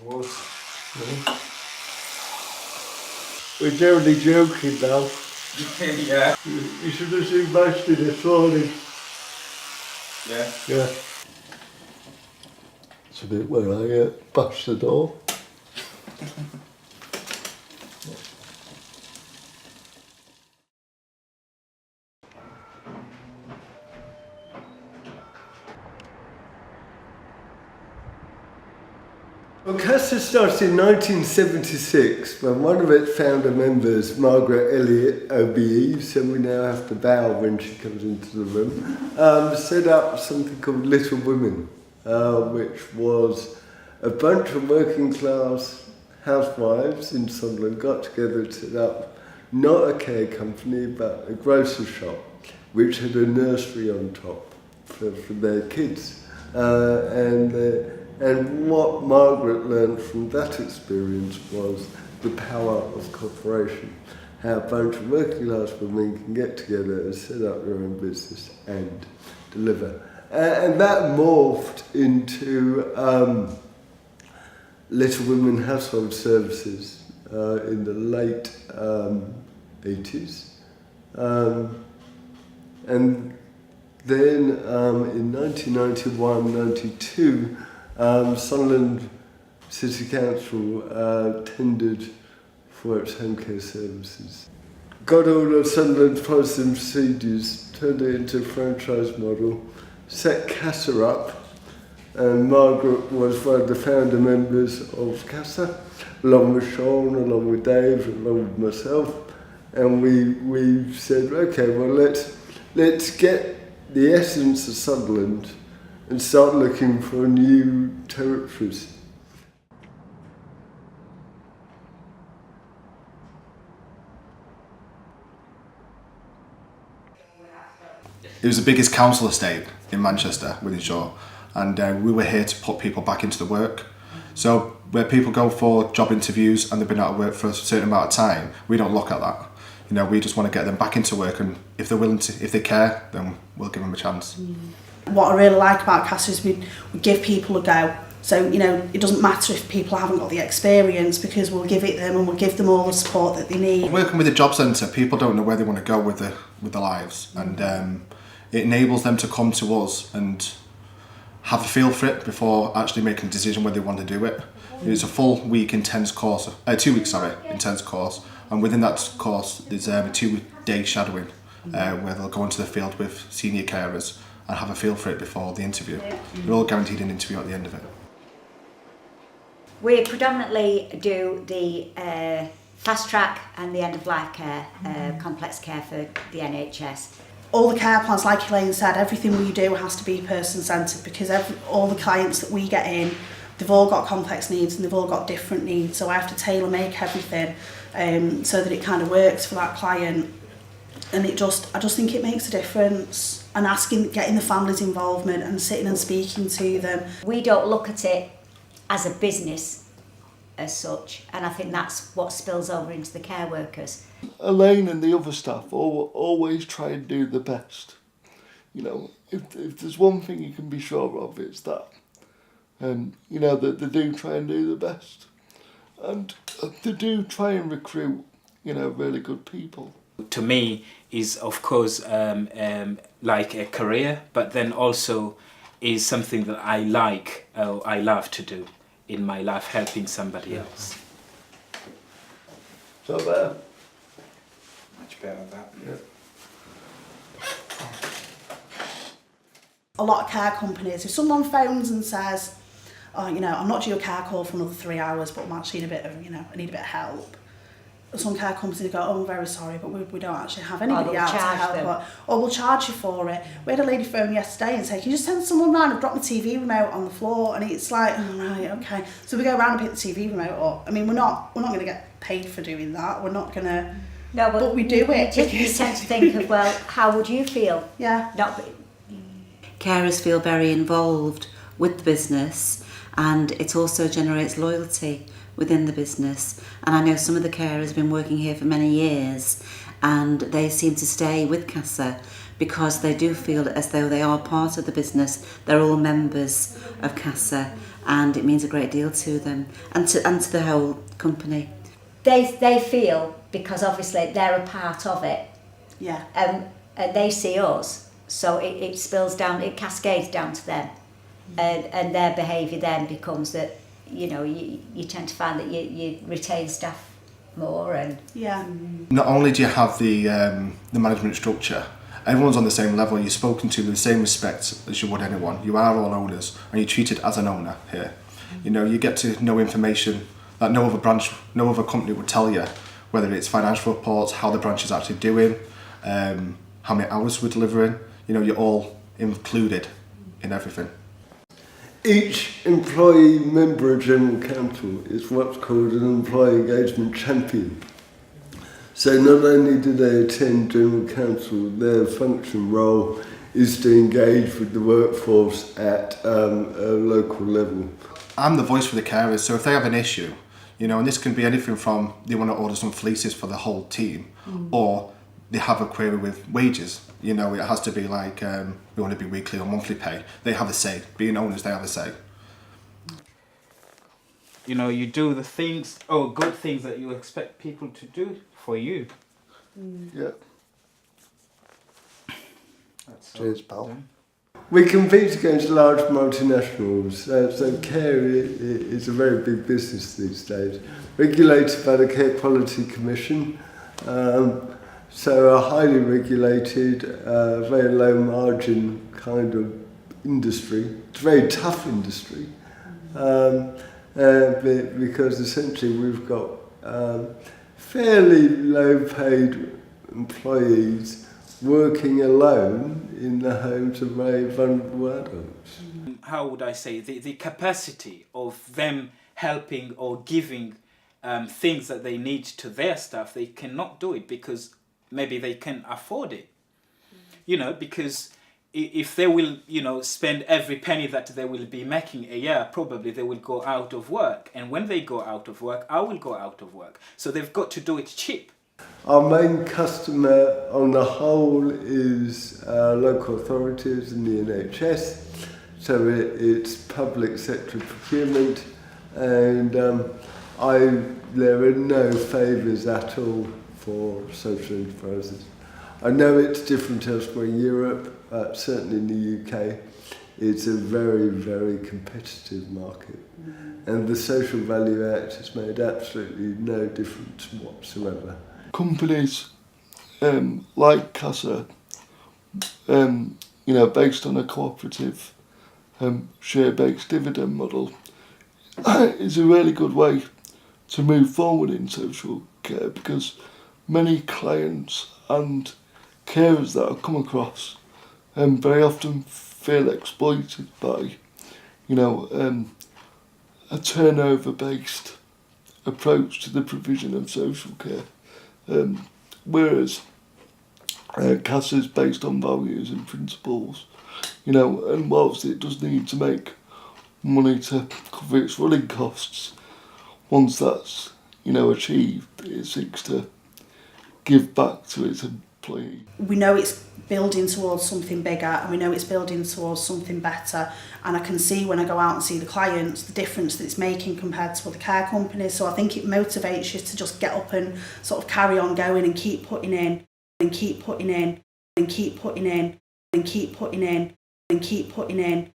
We're only joking now. Yeah. You should have seen most of this morning. Yeah. Yeah. It's a bit where I bust the door. Well, CASA started in 1976 when one of its founder members, Margaret Elliott OBE, so we now have to bow when she comes into the room, set up something called Little Women, which was a bunch of working class housewives in Sunderland got together to set up not a care company but a grocery shop which had a nursery on top for their kids. And what Margaret learned from that experience was the power of cooperation, how a bunch of working class women can get together and set up their own business and deliver. And that morphed into Little Women Household Services in the late 80s. And then in 1991-92, Sunderland City Council tendered for its home care services. Got all of Sunderland's policies and procedures, turned it into a franchise model, set CASA up, and Margaret was one of the founder members of CASA, along with Sean, along with Dave, along with myself, and we said, okay, well let's get the essence of Sunderland and start looking for new territories. It was the biggest council estate in Manchester within Shaw, and we were here to put people back into the work. So where people go for job interviews and they've been out of work for a certain amount of time, we don't look at that. You know, we just want to get them back into work, and if they're willing to, if they care, then we'll give them a chance. What I really like about CASA is we give people a go. So, you know, it doesn't matter if people haven't got the experience, because we'll give it them and we'll give them all the support that they need. Working with the job centre, people don't know where they want to go with their lives, and it enables them to come to us and have a feel for it before actually making a decision whether they want to do it. It's a full week intense course, 2 weeks, intense course, and within that course there's a 2-day shadowing where they'll go into the field with senior carers and have a feel for it before the interview. They're all guaranteed an interview at the end of it. We predominantly do the fast track and the end of life care, complex care for the NHS. All the care plans, like Elaine said, everything we do has to be person-centred, because all the clients that we get in, they've all got complex needs and they've all got different needs, so I have to tailor-make everything so that it kind of works for that client. And I just think it makes a difference, and getting the family's involvement and sitting and speaking to them. We don't look at it as a business as such, and I think that's what spills over into the care workers. Elaine and the other staff always try and do the best. You know, if there's one thing you can be sure of, it's that. You know, that they do try and do the best. And they do try and recruit, you know, really good people. To me is of course like a career, but then also is something that I like, I love to do in my life, helping somebody else. So there. Much better than that. Yeah. A lot of care companies, if someone phones and says, oh, you know, I'm not due a care call for another 3 hours, but I'm actually in a bit of, you know, I need a bit of help. Some care companies go, oh, I'm very sorry, but we don't actually have anybody out to help. Or we'll charge you for it. We had a lady phone yesterday and say, can you just send someone round and drop my TV remote on the floor? And it's like, oh, right, okay. So we go round and pick the TV remote up. I mean, we're not going to get paid for doing that. We're not going to... No, but we do it. You tend to think of, well, how would you feel? Yeah. Carers feel very involved with the business, and it also generates loyalty within the business. And I know some of the carers have been working here for many years, and they seem to stay with CASA because they do feel as though they are part of the business. They're all members of CASA, and it means a great deal to them and to the whole company. They feel, because obviously they're a part of it, Yeah. and they see us, so it spills down, it cascades down to them, and their behaviour then becomes that, you know, you tend to find that you retain staff more. And Yeah. Not only do you have the management structure, everyone's on the same level. You're spoken to with the same respect as you would anyone. You are all owners, and you're treated as an owner here. You know, you get to know information that no other branch, no other company would tell you, whether it's financial reports, how the branch is actually doing, how many hours we're delivering. You know, you're all included in everything. Each employee member of General Council is what's called an employee engagement champion. So not only do they attend General Council, their function role is to engage with the workforce at a local level. I'm the voice for the carers, so if they have an issue, you know, and this can be anything from they want to order some fleeces for the whole team, or they have a query with wages. You know, it has to be like, we want to be weekly or monthly pay. They have a say. Being owners, they have a say. You know, you do the things, good things that you expect people to do for you. Yeah. That's Cheers, all pal. done. We compete against large multinationals, so care is a very big business these days, regulated by the Care Quality Commission, so a highly regulated, very low margin kind of industry. It's a very tough industry, because essentially we've got fairly low paid employees working alone in the homes of very vulnerable adults. How would I say, the capacity of them helping or giving things that they need to their staff, they cannot do it because maybe they can afford it. You know, because if they will, you know, spend every penny that they will be making a year, probably they will go out of work. And when they go out of work, I will go out of work. So they've got to do it cheap. Our main customer on the whole is local authorities and the NHS, so it's public sector procurement, and there are no favours at all for social enterprises. I know it's different elsewhere in Europe, but certainly in the UK it's a very, very competitive market, and the Social Value Act has made absolutely no difference whatsoever. Companies like CASA, based on a cooperative share-based dividend model, is a really good way to move forward in social care, because many clients and carers that I come across very often feel exploited by, a turnover-based approach to the provision of social care. Whereas CASA is based on values and principles, and whilst it does need to make money to cover its running costs, once that's, achieved, it seeks to give back to its employees. We know it's building towards something bigger, and we know it's building towards something better, and I can see when I go out and see the clients the difference that it's making compared to other care companies. So I think it motivates you to just get up and sort of carry on going and keep putting in and keep putting in and keep putting in and keep putting in and keep putting in